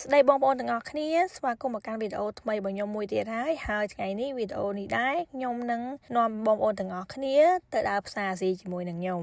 ស្ដីបងប្អូនទាំងអស់គ្នាស្វាគមន៍មកកាន់វីដេអូថ្មីរបស់ខ្ញុំមួយទៀតហើយថ្ងៃនេះវីដេអូនេះដែរខ្ញុំនឹងនាំបងប្អូនទាំងអស់គ្នាទៅដើរផ្សារអាស៊ីជាមួយនឹងខ្ញុំ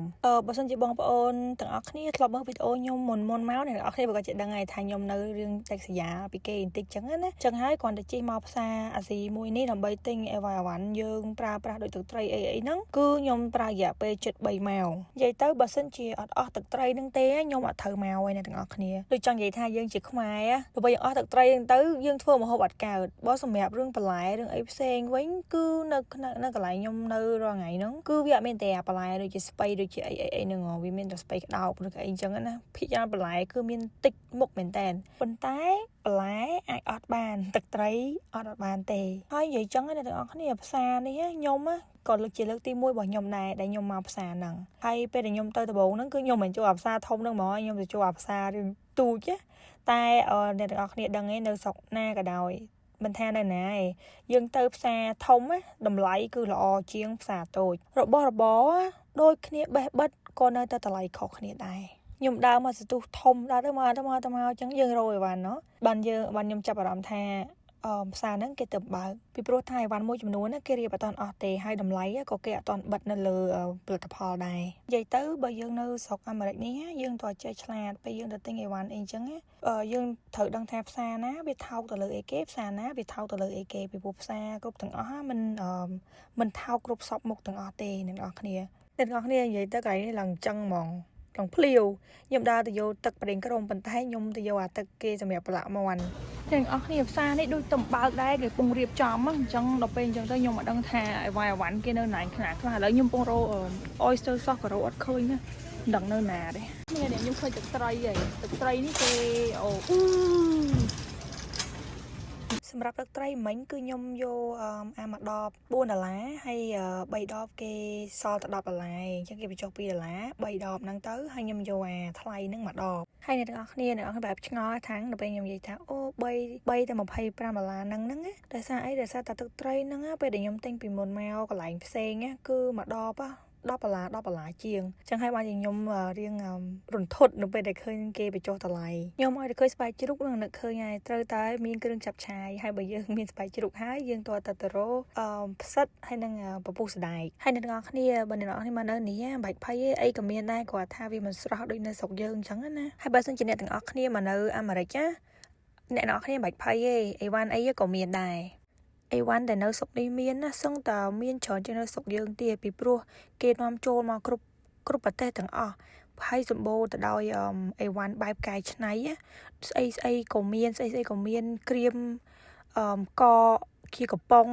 បើសិនជាបងប្អូនទាំងអស់គ្នាធ្លាប់មើលវីដេអូខ្ញុំមុនមកអ្នកនរគ្នាក៏จะដឹងហើយថាខ្ញុំនៅរឿងតែខ្សយ៉ាពីគេបន្តិចចឹងណាចឹងហើយគ្រាន់តែជិះមកផ្សារអាស៊ីមួយនេះដើម្បីទិញអីវ៉ាន់យើងប្រើប្រាស់ដូចទឹកត្រីអីហ្នឹងគឺខ្ញុំប្រើរយៈពេលជិត3ម៉ោងនិយាយទៅបើសិនជាអត់អស់ទឹកត្រីហ្នឹងទេខ្ញុំអត់ត្រូវមកហើយអ្នកទាំងអស់គ្នាដូចចង់និយាយថាយើងជាខ្មែរបើយើងអស់ទឹកត្រីហ្នឹងទៅយើងធ្វើម្ហូបអត់កើតបើសម្រាប់រឿងបន្លែរឿងអីផ្សេងវិញគឺនៅកន្លែងខ្ញុំនៅរាល់ថ្ងៃហ្នឹងគឺវាអត់មានតែបន្លែដូចជាស្ពៃដូចជាអីហ្នឹងវាមានតែស្ពៃក្តោបឬក៏អីចឹងណាភាគច្រើនបន្លែគឺមានតិចមុខមែនតើប៉ុន្តែបន្លែអាចអត់បានទឹកត្រីអត់បានទេហើយនិយាយចឹងអ្នកទាំងអស់គ្នាផ្សារនេះខ្ញុំក៏លើកជាលើកទី1របស់ខ្ញុំដែរដែលខ្ញុំមកផ្សារហ្នឹងហើយពេលដែលខ្ញុំទៅដំបូងហ្នឹងគឺខ្ញុំមិនចូលផ្សារធំហ្នឹងហ្មងខ្ញុំទៅចូលផ្សាររឿងទូចតែអ្នកទាំងអស់គ្នាដឹងឯនៅស្រុកណាក៏ដោយមិនថានៅណាឯងយើងទៅផ្សារធំតម្លៃគឺល្អជាងផ្សារតូចរបស់របរដូចគ្នាបេះបិទក៏នៅតែតម្លៃខុសគ្នាដែរខ្ញុំដើរមកសន្ទុះធំដើរទៅមកអញ្ចឹងយើងរកអីវ៉ាន់ណោះបានខ្ញុំចាប់អារម្មណ៍ថាផ្សារហ្នឹងគេទៅបើកពីព្រោះថាអីវ៉ាន់មួយចំនួនគេរៀបអត់ទាន់អស់ទេហើយតម្លៃក៏គេអត់ទាន់បិទនៅលើផលិតផលដែរនិយាយទៅបើយើងនៅស្រុកអាមេរិកនេះយើងត្រូវចេះឆ្លាតពេលយើងទៅទិញអីវ៉ាន់អីអញ្ចឹងយើងត្រូវដឹងថាផ្សារណាវាថោកទៅលើអីគេផ្សារណាវាថោកទៅលើអីគេពីព្រោះផ្សារគ្រប់ទាំងអស់មិនថោកគ្រប់សពមុខទាំងអស់ទេអ្នកនរគ្នានិយាយទៅកន្លែងនេះឡើងអញ្ចឹងហ្មងឡើងភ្លាវខ្ញុំដើរទៅយកទឹកប្រេងក្រុមប៉ុន្តែខ្ញុំទៅយកអាទឹកគេសម្រាប់ប្រឡាក់មាន់ទាំងអស់គ្នាផ្សារនេះដូចទំបើកដែរគេកំពុងរៀបចំអញ្ចឹងដល់ពេលអញ្ចឹងទៅខ្ញុំមិនដឹងថាអីវ៉ាន់គេនៅណាខ្លះឥឡូវខ្ញុំកំពុងរក oyster sauce ក៏រកអត់ឃើញណាមិនដឹងនៅណាទេនេះខ្ញុំឃើញទឹកត្រីហីទឹកត្រីនេះគេសម្រាប់ទឹកត្រីមិញគឺខ្ញុំយកអាមួយដប$4ហើយ3ដបគេសល់តែ$10អញ្ចឹងគេបញ្ចុះ$2 3ដបហ្នឹងទៅហើយខ្ញុំយកអាថ្លៃហ្នឹងមួយដបហើយអ្នកទាំងអស់គ្នាបែបឆ្ងល់ថាងដល់ពេលខ្ញុំនិយាយថាអូ3តែ$25ហ្នឹងដោយសារអីដោយសារតែទឹកត្រីហ្នឹងពេលដែលខ្ញុំទិញពីមុនមកកន្លែងផ្សេងគឺមួយដប$10ជាងចឹងហើយបានខ្ញុំរៀងរន្ធត់នៅពេលដែលឃើញគេបញ្ចុះតម្លៃខ្ញុំឲ្យតែឃើញស្បែកជ្រូកនឹងនឹកឃើញហើយត្រូវតែមានគ្រឿងចាប់ឆាយហើយបើយើងមានស្បែកជ្រូកហើយយើងតើទៅរកផ្សិតហើយនឹងពពុះស្ដែកហើយអ្នកទាំងអស់គ្នាបើអ្នកទាំងអស់គ្នាមកនៅនេះមិនបាច់ភ័យទេអីក៏មានដែរគាត់ថាវាមិនស្រស់ដូចនៅស្រុកយើងអញ្ចឹងណាហើយបើសិនជាអ្នកទាំងអស់គ្នាមកនៅអាមេរិកអ្នកទាំងអស់គ្នាមិនបាច់ភ័យទេអីវ៉ាន់អីក៏មានដែរអីវ៉ាន់ដែលនៅស្រុកនេះមានណាសឹងតែមានច្រើនជាងនៅស្រុកយើងទៀតពីព្រោះគេនាំចូលមកគ្រប់ប្រទេសទាំងអស់ហើយសម្បូរទៅដោយអីវ៉ាន់បែបកែច្នៃស្អីក៏មានក្រៀមកគៀកំប៉ុង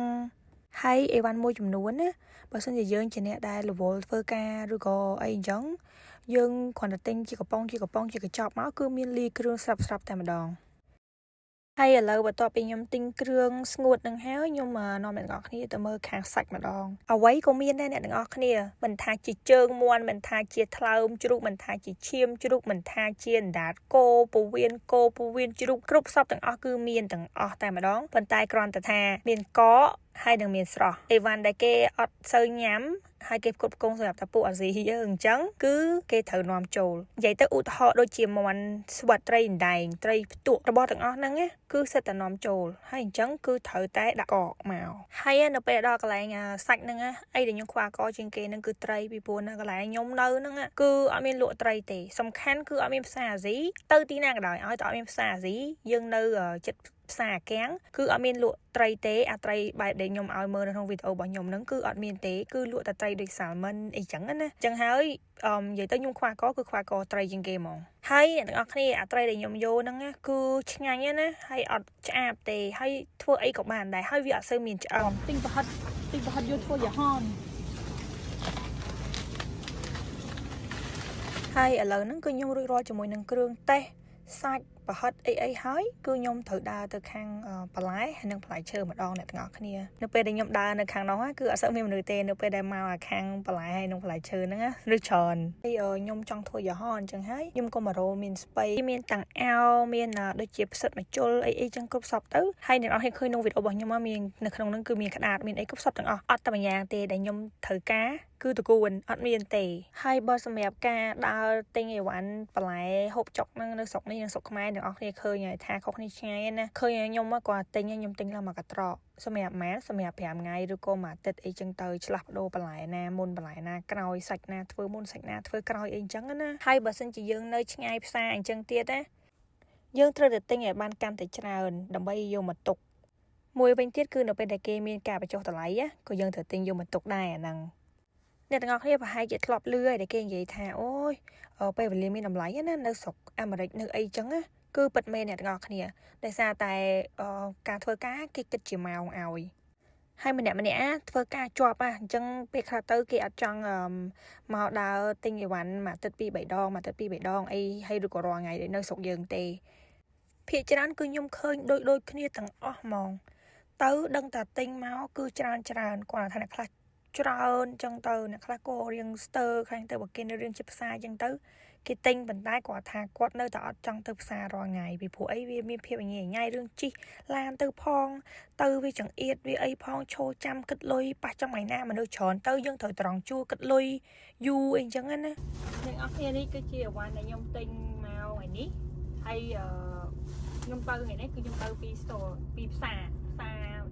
ហើយអីវ៉ាន់មួយចំនួនណាបើសិនជាយើងជាអ្នកដែលរវល់ធ្វើការឬក៏អីអញ្ចឹងយើងគ្រាន់តែទិញជាកំប៉ុងជាកញ្ចប់មកគឺមានលាយគ្រឿងស្រាប់តែម្ដងហើយឥឡូវបន្ទាប់ពីខ្ញុំទិញគ្រឿងស្ងួតនឹងហើយខ្ញុំនាំអ្នកទាំងអស់គ្នាទៅមើលខាងសាច់ម្ដងអ្វីក៏មានដែរអ្នកទាំងអស់គ្នាមិនថាជាជើងមាន់មិនថាជាថ្លើមជ្រូកមិនថាជាឈាមជ្រូកមិនថាជាអណ្ដាតគោពោះវៀនជ្រូកគ្រប់សពទាំងអស់គឺមានទាំងអស់តែម្ដងប៉ុន្តែគ្រាន់តែថាមានកហើយនឹងមានស្រស់អីវ៉ាន់ដែលគេអត់សូវញ៉ាំហើយគេផ្គត់ផ្គង់សម្រាប់តែពួកអាស៊ីយើងអញ្ចឹងគឺគេត្រូវនាំចូលនិយាយទៅឧទាហរណ៍ដូចជាមាន់ស្វិតត្រីអណ្ដែងត្រីផ្ទក់របស់ទាំងអស់ហ្នឹងគឺសិតតែនាំចូលហើយអញ្ចឹងគឺត្រូវតែដាក់កកមកហើយនៅពេលដល់កន្លែងសាច់ហ្នឹងអីដែលខ្ញុំខ្វះកជាងគេហ្នឹងគឺត្រីពីព្រោះនៅកន្លែងខ្ញុំនៅហ្នឹងគឺអត់មានលក់ត្រីទេសំខាន់គឺអត់មានផ្សារអាស៊ីទៅទីណាក៏ដោយឲ្យតែអត់មានផ្សារអាស៊ីយើងនៅចិត្តផ្សារកាំងគឺអត់មានលក់ត្រីទេអាត្រីបែបដែលខ្ញុំឲ្យមើលនៅក្នុងវីដេអូរបស់ខ្ញុំហ្នឹងគឺអត់មានទេគឺលក់តែត្រីដូចសាល់មិនអីចឹងណាអញ្ចឹងហើយនិយាយទៅខ្ញុំខ្វះកគឺខ្វះកត្រីជាងគេហ្មងហើយអ្នកទាំងអស់គ្នាអាត្រីដែលខ្ញុំយកហ្នឹងគឺឆ្ងាញ់ណាហើយអត់ឆ្អាបទេហើយធ្វើអីក៏បានដែរហើយវាអត់សូវមានឆ្អឹងទិញប្រហិតយកធ្វើយ៉ាហនហើយឥឡូវហ្នឹងគឺខ្ញុំរួចរាល់ជាមួយនឹងគ្រឿងទេសសាច់ប្រហិតអីហើយគឺខ្ញុំត្រូវដើរទៅខាងបន្លែហើយនិងផ្លែឈើម្ដងអ្នកទាំងអស់គ្នានៅពេលដែលខ្ញុំដើរនៅខាងនោះគឺអត់សូវមានមនុស្សទេនៅពេលដែលមកខាងបន្លែហើយនិងផ្លែឈើហ្នឹងឬច្រើនហើយខ្ញុំចង់ធ្វើយ៉ាហនអញ្ចឹងហើយខ្ញុំក៏មករកមានស្ពៃមានតាំងអោមានដូចជាផ្សិតម្ជុលអីចឹងគ្រប់សពទៅហើយអ្នកនរឃើញក្នុងវីដេអូរបស់ខ្ញុំមាននៅក្នុងហ្នឹងគឺមានក្តារមានអីគ្រប់សពទាំងអស់អត់តែម្យ៉ាងទេដែលខ្ញុំត្រូវការគឺតកួនអត់មានទេហើយបើសម្រាប់ការដើរទិញអីវ៉ាន់បន្លែហូបចុកហ្នឹងនៅស្រុកនេះនិងស្រុកខ្មែរ ទាំងអស់គ្នាឃើញហើយថាខុសគ្នាឆ្ងាយណាឃើញខ្ញុំមកគាត់ទិញខ្ញុំទិញឡើងមកកត្រកសម្រាប់ម៉ាសម្រាប់5ថ្ងៃឬក៏មួយអាទិត្យអីចឹងទៅឆ្លាស់បដូរបន្លែណាមុនបន្លែណាក្រោយសាច់ណាធ្វើមុនសាច់ណាធ្វើក្រោយអីចឹងណាហើយបើសិនជាយើងនៅឆ្ងាយផ្សារអញ្ចឹងទៀតណាយើងត្រូវតែទិញឲ្យបានកាន់តែច្រើនដើម្បីយកមកទុកមួយវិញទៀតគឺនៅពេលដែលគេមានការបញ្ចុះតម្លៃក៏យើងត្រូវទិញយកមកទុកដែរអាហ្នឹងអ្នកទាំងអស់គ្នាប្រហែលជាធ្លាប់លឺហើយដែលគេនិយាយថាអូយពេលវេលាមានតម្លៃណានៅស្រុកអាមេរិកនៅអីចឹងណាគឺពិតមែនអ្នកទាំងអស់គ្នាដោយសារតែការធ្វើការគេគិតជាម៉ោងឲ្យហើយម្នាក់ធ្វើការជាប់អញ្ចឹងពេលខ្លះទៅគេអត់ចង់មកដើរទិញអីវ៉ាន់មួយអាទិត្យ2-3ដងមួយអាទិត្យ2-3ដងអីហើយឬក៏រាល់ថ្ងៃនៅស្រុកយើងទេភាគច្រើនគឺខ្ញុំឃើញដូចគ្នាទាំងអស់ហ្មងទៅដឹងតែទិញមកគឺច្រើនគាត់ថាអ្នកខ្លះច្រើនចឹងទៅអ្នកខ្លះក៏រៀងស្ទើខាងទៅបើគេនៅរៀងជិតផ្សារចឹងទៅគេទិញប៉ុន្តែគាត់ថាគាត់នៅតែអត់ចង់ទៅផ្សាររាល់ថ្ងៃពីព្រោះអីវាមានភាពញ៉ៃរឿងជីកឡានទៅផងទៅវាចង្អៀតវាអីផងឈោចាំគិតលុយប៉ះចំថ្ងៃណាមនុស្សច្រើនទៅយើងត្រូវត្រង់ជួគិតលុយយូរអីចឹងណាអ្នកអស់គ្នានេះគឺជាអវ៉ាន់ដែលខ្ញុំទិញមកថ្ងៃនេះហើយខ្ញុំទៅថ្ងៃនេះគឺខ្ញុំទៅពី store ពីផ្សារ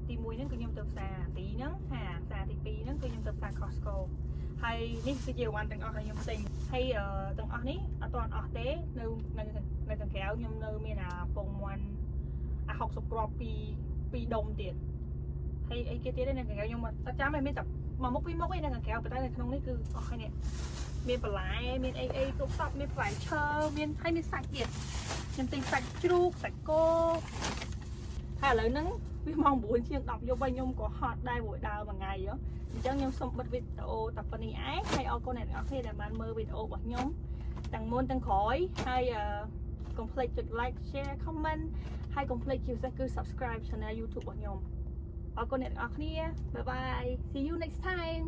ទី1ហ្នឹងគឺខ្ញុំទៅផ្សារទីហ្នឹងផ្សារទី2ហ្នឹងគឺខ្ញុំទៅផ្សារ Costco ហើយនេះគឺជាអវ៉ាន់ទាំងអស់ដែលខ្ញុំទិញហើយទាំងអស់នេះអត់ទាន់អស់ទេនៅខាងក្រៅខ្ញុំនៅមានអាពងមាន់អា60គ្រាប់ពីដុំទៀតហើយអីគេទៀតនៅខាងក្រៅខ្ញុំអត់ចាំទេមានតែមួយមុខពីរមុខឯនៅខាងក្រៅប៉ុន្តែនៅក្នុងនេះគឺអស់ហើយនេះមានបន្លែមានអីគ្រប់សពមានផ្លែឈើមានហើយមានសាច់ទៀតខ្ញុំទិញសាច់ជ្រូកសាច់គោហើយឥឡូវហ្នឹងវាម៉ោង9ជាង10យប់ហើយខ្ញុំក៏ហត់ដែរព្រោះដើរមួយថ្ងៃអញ្ចឹងខ្ញុំសូមបិទវីដេអូតែប៉ុណ្្នេះឯងហើយអរគុណអ្នកទាំងអស់គ្នាដែលបានមើលវីដេអូរបស់ខ្ញុំទាំងមុនទាំងក្រោយហើយកុំភ្លេចចុច like share comment ហើយកុំភ្លេចជាពិសេសគឺ subscribe channel YouTube របស់ខ្ញុំអរគុណអ្នកទាំងអស់គ្នា bye bye see you next time